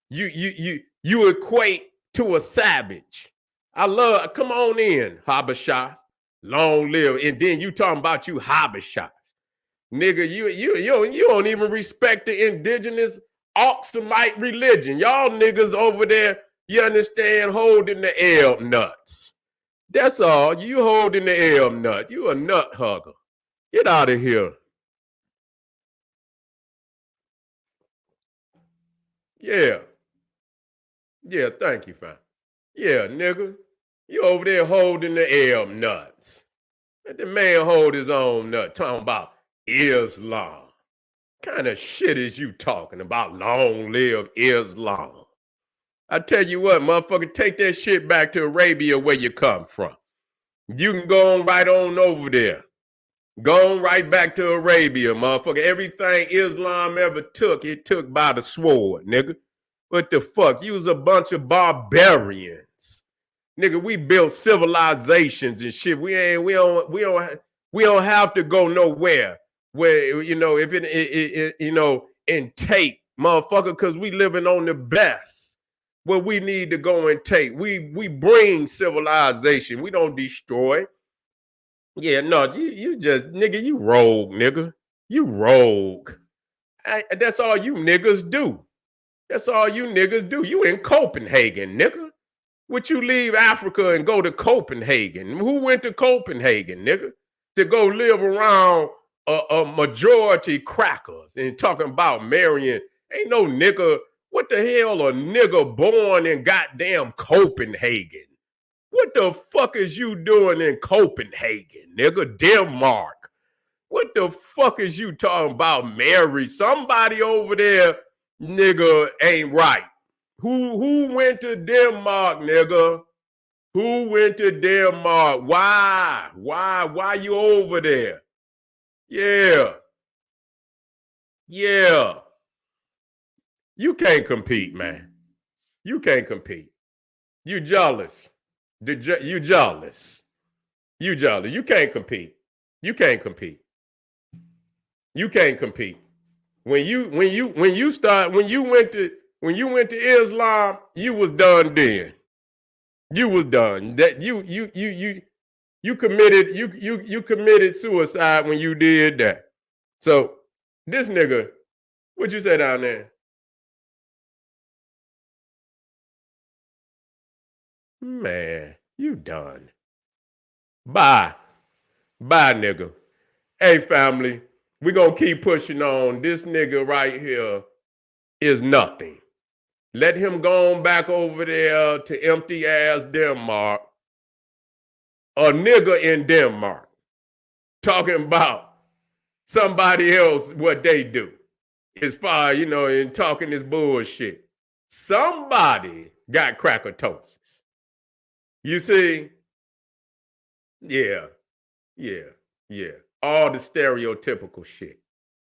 S1: you equate to a savage. I love. Come on in, Habashas. Long live, and then you talking about you Habashas. Nigga, you don't even respect the indigenous Oxumite religion. Y'all niggas over there, you understand, holding the L nuts. That's all. You holding the L nut. You a nut hugger. Get out of here. Yeah. Yeah, thank you, fam. Yeah, nigga. You over there holding the L nuts. Let the man hold his own nut. Talking about Islam. Kind of shit is you talking about? Long live Islam. I tell you what, motherfucker, take that shit back to Arabia where you come from. You can go on right on over there. Go on right back to Arabia, motherfucker. Everything Islam ever took, it took by the sword, nigga. What the fuck? You was a bunch of barbarians. Nigga, we built civilizations and shit. We don't have to go nowhere where if and take motherfucker because we living on the best. Where we need to go and take. We bring civilization. We don't destroy. Yeah, no, you just nigga, you rogue, nigga. You rogue. That's all you niggas do. That's all you niggas do. You in Copenhagen, nigga. Would you leave Africa and go to Copenhagen? Who went to Copenhagen, nigga? To go live around a majority crackers and talking about marrying. Ain't no nigga. What the hell a nigga born in goddamn Copenhagen? What the fuck is you doing in Copenhagen, nigga? Denmark. What the fuck is you talking about, Mary? Somebody over there, nigga, ain't right. Who went to Denmark, nigga? Who went to Denmark? Why? Why you over there? Yeah. Yeah. You can't compete, man. You can't compete. You jealous. You jealous. You jealous. You can't compete. You can't compete. You can't compete. When you went to Islam, you was done then. You was done. That you committed suicide when you did that. So this nigga, what you say down there? Man, you done. Bye. Bye, nigga. Hey, family. We're going to keep pushing on. This nigga right here is nothing. Let him go on back over there to empty ass Denmark. A nigga in Denmark talking about somebody else, what they do. As far, and talking this bullshit. Somebody got crackatosis. You see? Yeah. All the stereotypical shit.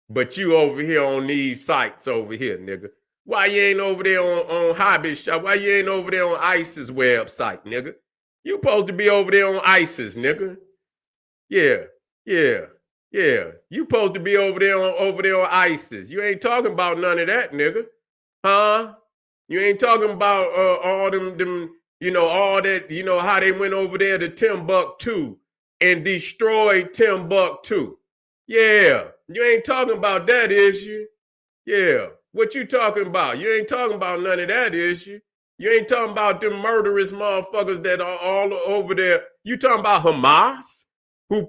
S1: But you over here on these sites over here, nigga. Why you ain't over there on Hobby Shop? Why you ain't over there on ISIS website, nigga? You supposed to be over there on ISIS, nigga. Yeah. You supposed to be over there on ISIS. You ain't talking about none of that, nigga. Huh? You ain't talking about all them, all that, how they went over there to Timbuktu and destroyed Timbuktu. Yeah. You ain't talking about that issue. Yeah. What you talking about? You ain't talking about none of that issue. You ain't talking about them murderous motherfuckers that are all over there. You talking about Hamas, who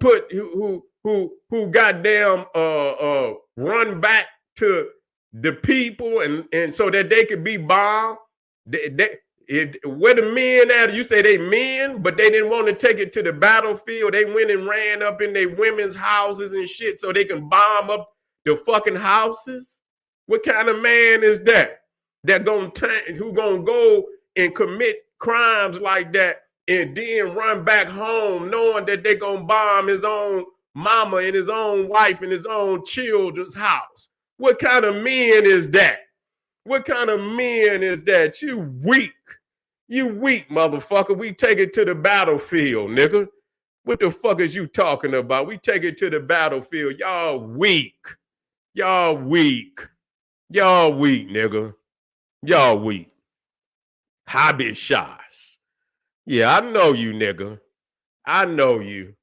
S1: goddamn run back to the people and so that they could be bombed. Where the men at? You say they men, but they didn't want to take it to the battlefield. They went and ran up in their women's houses and shit so they can bomb up the fucking houses. What kind of man is that? Who gonna go and commit crimes like that and then run back home knowing that they gonna bomb his own mama and his own wife and his own children's house? What kind of men is that? What kind of men is that? You weak, motherfucker. We take it to the battlefield, nigga. What the fuck is you talking about? We take it to the battlefield. Y'all weak, nigga. Y'all weak. Hobby shots. Yeah, I know you, nigga. I know you.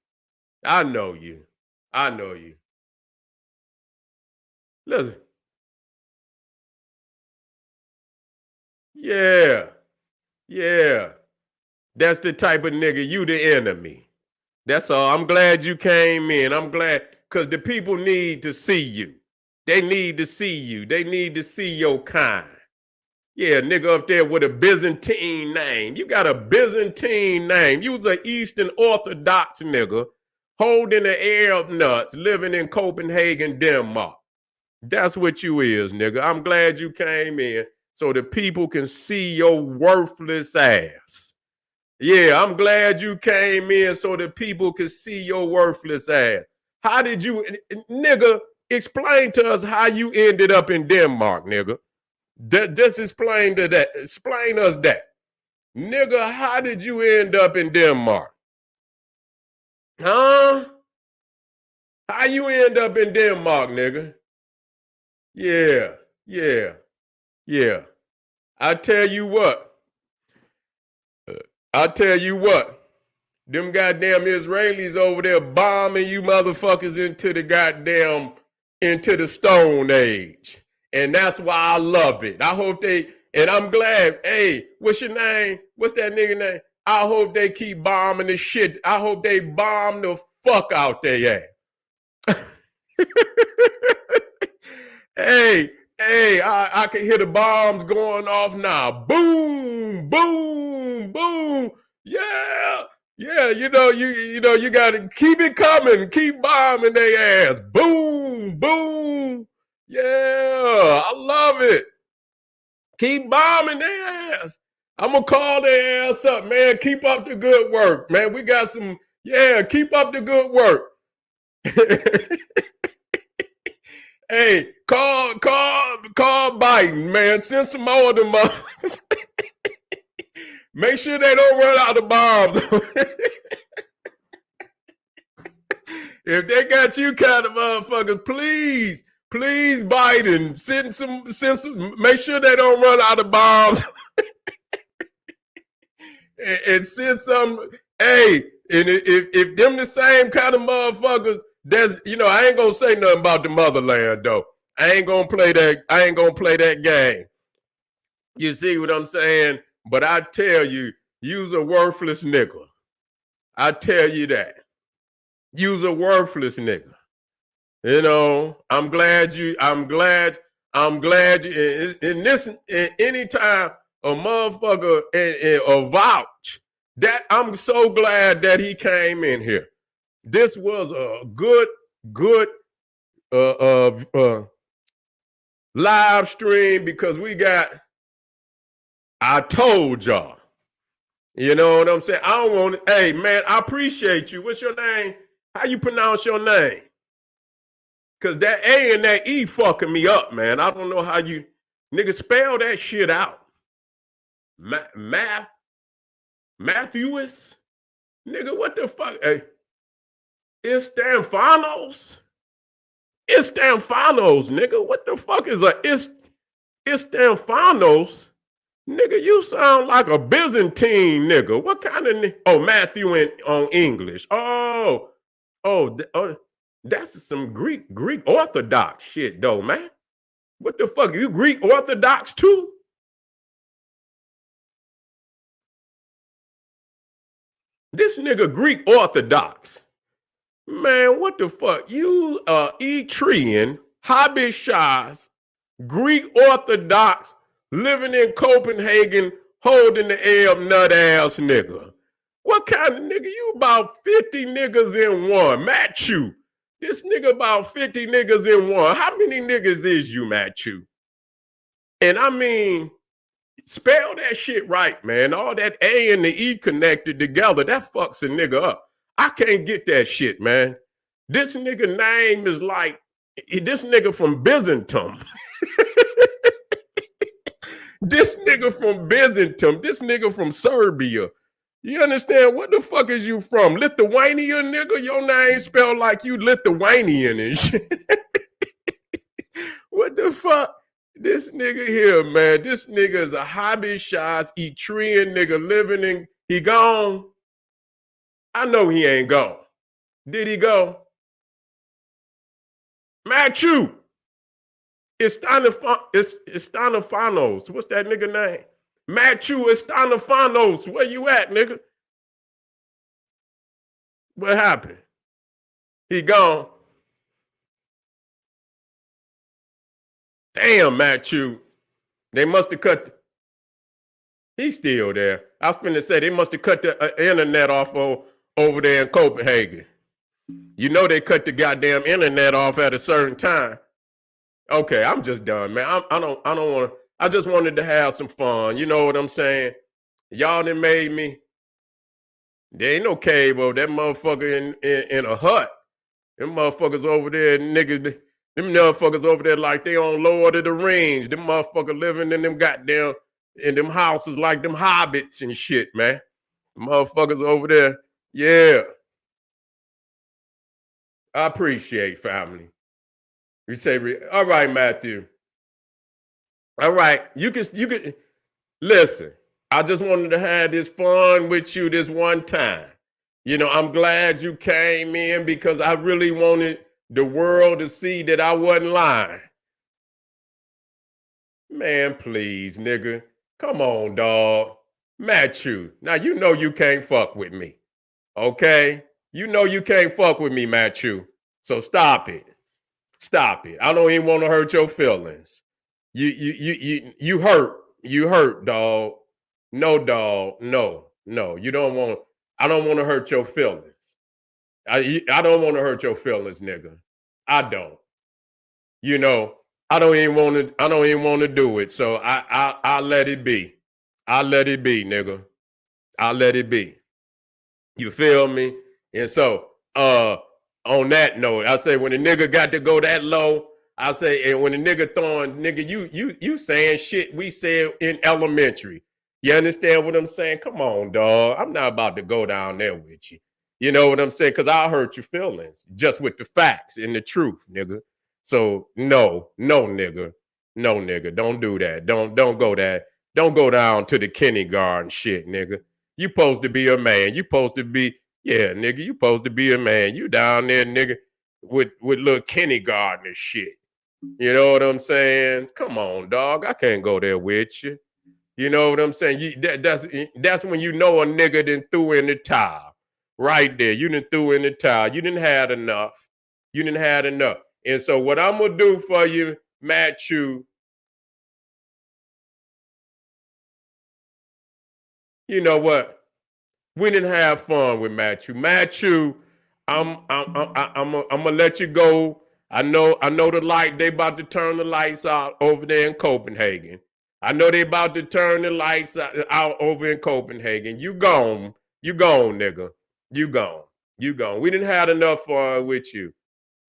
S1: Listen. Yeah. That's the type of nigga, you the enemy. That's all. I'm glad you came in. I'm glad, because the people need to see you. They need to see you. They need to see your kind. Yeah, nigga up there with a Byzantine name. You got a Byzantine name. You was an Eastern Orthodox nigga holding the Arab nuts, living in Copenhagen, Denmark. That's what you is, nigga. I'm glad you came in so the people can see your worthless ass. Yeah, I'm glad you came in so the people can see your worthless ass. How did you, nigga, explain to us how you ended up in Denmark, nigga. Just explain to that. Explain us that. Nigga, how did you end up in Denmark? Huh? How you end up in Denmark, nigga? Yeah. I tell you what. Them goddamn Israelis over there bombing you motherfuckers into the Stone Age. And that's why I love it. I hope and I'm glad, hey, what's your name? What's that nigga name? I hope they keep bombing the shit. I hope they bomb the fuck out their ass. Hey, I can hear the bombs going off now. Boom, boom, boom. Yeah, you gotta keep it coming. Keep bombing their ass. Boom, boom. Yeah, I love it. Keep bombing their ass. I'm gonna call their ass up, man. Keep up the good work, man. We got some, keep up the good work. Hey, call Biden, man. Send some more of them motherfuckers. Make sure they don't run out of bombs. If they got you kind of motherfuckers, please, Biden, send some, make sure they don't run out of bombs. and send some, hey, and if them the same kind of motherfuckers, I ain't gonna say nothing about the motherland though. I ain't gonna play that game. You see what I'm saying? But I tell you, you's a worthless nigga. I tell you that. You's a worthless nigga. You know, I'm glad you, in this, in anytime a motherfucker a vouch, that I'm so glad that he came in here. This was a good uh, uh, uh, live stream because I told y'all. You know what I'm saying? I don't want to, hey man, I appreciate you. What's your name? How you pronounce your name? Cause that A and that E fucking me up, man. I don't know how you nigga spell that shit out. Matthews? Nigga, what the fuck? Hey, it's Stanfanos? It's Stanfanos, nigga. What the fuck is it's Stanfanos? Nigga, you sound like a Byzantine nigga. What kind of oh, Matthew on English. Oh, that's some Greek Orthodox shit though, man. What the fuck? You Greek Orthodox too? This nigga Greek Orthodox. Man, what the fuck? You Etrian, Habishas, Greek Orthodox, living in Copenhagen, holding the L nut ass nigga. What kind of nigga? You about 50 niggas in one. Matthew. This nigga about 50 niggas in one. How many niggas is you, Matthew? And I mean, spell that shit right, man. All that A and the E connected together, that fucks a nigga up. I can't get that shit, man. This nigga name is like, this nigga from Byzantium. This nigga from Byzantium. This nigga from Serbia. You understand? What the fuck is you from? Lithuania, nigga? Your name spelled like you Lithuanian and shit. What the fuck? This nigga here, man. This nigga is a hobby shots, Etrian nigga living in. He gone? I know he ain't gone. Did he go? Matthew. It's Stanofanos. What's that nigga name? Matthew Stanofanos. Where you at, nigga? What happened? He gone. Damn, Matthew. They must have cut. He's still there. I was finna say they must have cut the internet off over there in Copenhagen. You know they cut the goddamn internet off at a certain time. Okay, I'm just done, man. I don't want to. I just wanted to have some fun. You know what I'm saying? Y'all done made me. There ain't no cable. That motherfucker in a hut. Them motherfuckers over there, niggas. Them motherfuckers over there like they on Lord of the Rings. Them motherfuckers living in them goddamn in them houses like them hobbits and shit, man. Motherfuckers over there. Yeah. I appreciate family. You say, all right, Matthew. All right. You can listen. I just wanted to have this fun with you this one time. You know, I'm glad you came in because I really wanted the world to see that I wasn't lying. Man, please, nigga. Come on, dog. Matthew. Now, you know you can't fuck with me. Okay? You know you can't fuck with me, Matthew. So stop it. Stop it. I don't even want to hurt your feelings. You hurt. You hurt, dog. No, dog. No. You don't want. I don't want to hurt your feelings. I don't want to hurt your feelings, nigga. I don't. You know, I don't even want to do it. So I let it be. I let it be, nigga. I let it be. You feel me? And so on that note, I say when a nigga got to go that low, I say, and when a nigga throwing, nigga, you saying shit we said in elementary. You understand what I'm saying? Come on, dog. I'm not about to go down there with you. You know what I'm saying? Because I'll hurt your feelings just with the facts and the truth, nigga. So no, nigga. No, nigga. Don't do that. Don't go that. Don't go down to the kindergarten shit, nigga. You supposed to be a man. You supposed to be, yeah, nigga. You supposed to be a man. You down there, nigga, with little kindergartner shit. You know what I'm saying? Come on, dog. I can't go there with you. You know what I'm saying? That's when you know a nigga done threw in the towel. Right there. You done threw in the towel. You didn't have enough. You didn't have enough. And so what I'm gonna do for you, Matthew, you know what? We didn't have fun with Matthew. Matthew, I'm gonna let you go. I know the light. They about to turn the lights out over there in Copenhagen. I know they about to turn the lights out over in Copenhagen. You gone, nigga. You gone, you gone. We didn't have enough fun with you.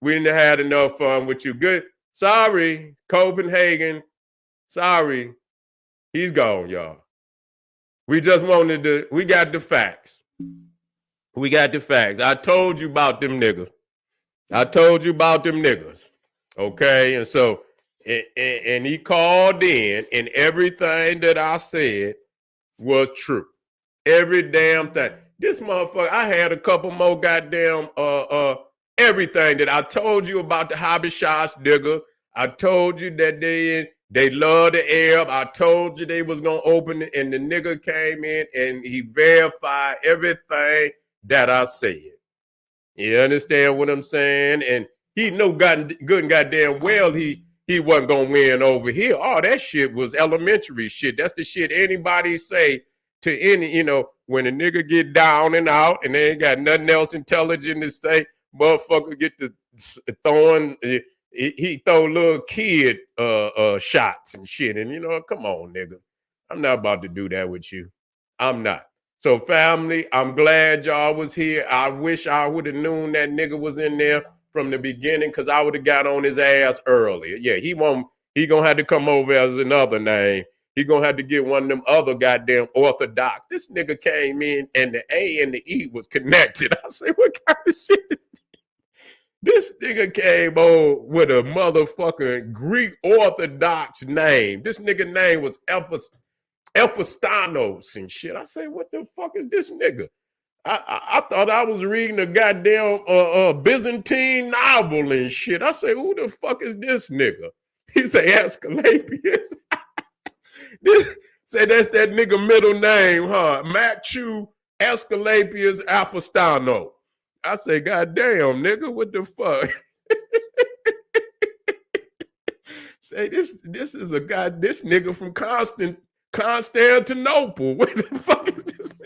S1: We didn't have enough fun with you. Good. Sorry, Copenhagen. Sorry, he's gone, y'all. We just wanted to. We got the facts. We got the facts. I told you about them niggas. I told you about them niggas. Okay. And so, and he called in, and everything that I said was true. Every damn thing. This motherfucker, I had a couple more goddamn everything that I told you about the hobby shots, nigga. I told you that they love the Arab. I told you they was gonna open it, and the nigga came in and he verified everything that I said. You understand what I'm saying? And he knew good and goddamn well he wasn't gonna win over here. Oh, that shit was elementary shit. That's the shit anybody say to any, when a nigga get down and out and they ain't got nothing else intelligent to say, motherfucker get to throwing, he throw little kid shots and shit. And come on, nigga. I'm not about to do that with you. I'm not. So family, I'm glad y'all was here. I wish I would have known that nigga was in there from the beginning, because I would have got on his ass earlier. Yeah, he gonna have to come over as another name. He gonna have to get one of them other goddamn orthodox. This nigga came in and the A and the E was connected. I say, what kind of shit is this? This nigga came on with a motherfucking Greek Orthodox name. This nigga name was Ephistanos and shit. I say, what the fuck is this nigga? I thought I was reading a goddamn Byzantine novel and shit. I say, who the fuck is this nigga? He say Asclepius. This say that's that nigga middle name, huh? Matthew Asclepius Ephistanos. I say, goddamn, nigga, what the fuck? Say this is a guy, this nigga from Constantinople. Where the fuck is this nigga?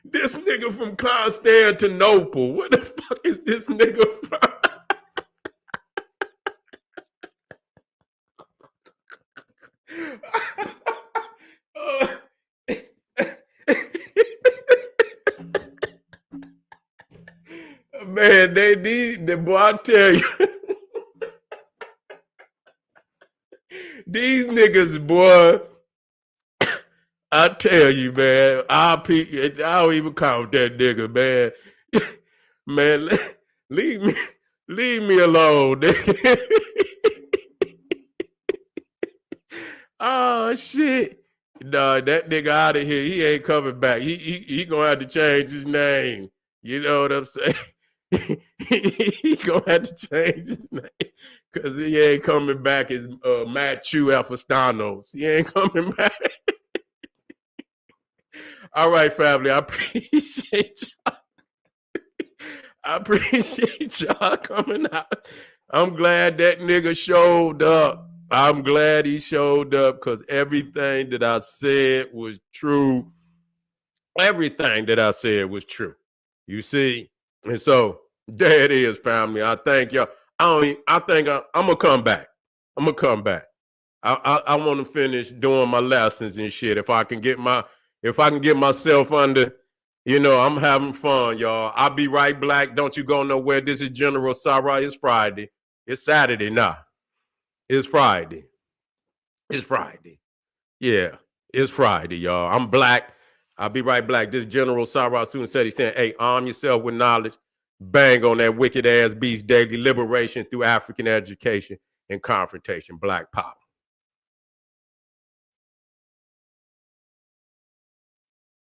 S1: This nigga from Constantinople. Where the fuck is this nigga from? Man, the boy, I tell you. These niggas, boy, I tell you, man, I don't even count that nigga, man. Man, leave me alone, nigga. Oh shit. Nah, that nigga out of here. He ain't coming back. He gonna have to change his name. You know what I'm saying? He gonna have to change his name, because he ain't coming back as Matthew Ephistanos. He ain't coming back. All right, family. I appreciate y'all. I appreciate y'all coming out. I'm glad that nigga showed up. I'm glad he showed up, because everything that I said was true. Everything that I said was true. You see? And so there it is, family. I thank y'all. I think I'm gonna come back. I'm gonna come back. I want to finish doing my lessons and shit. If I can get myself under, I'm having fun, y'all. I'll be right back. Don't you go nowhere. This is General Sarah. It's Friday. It's Saturday now. It's Friday. It's Friday. Yeah, it's Friday, y'all. I'm black. I'll be right back. This General Sarah Soon said, he's saying, hey, arm yourself with knowledge. Bang on that wicked ass beast daily liberation through African education and confrontation. Black power.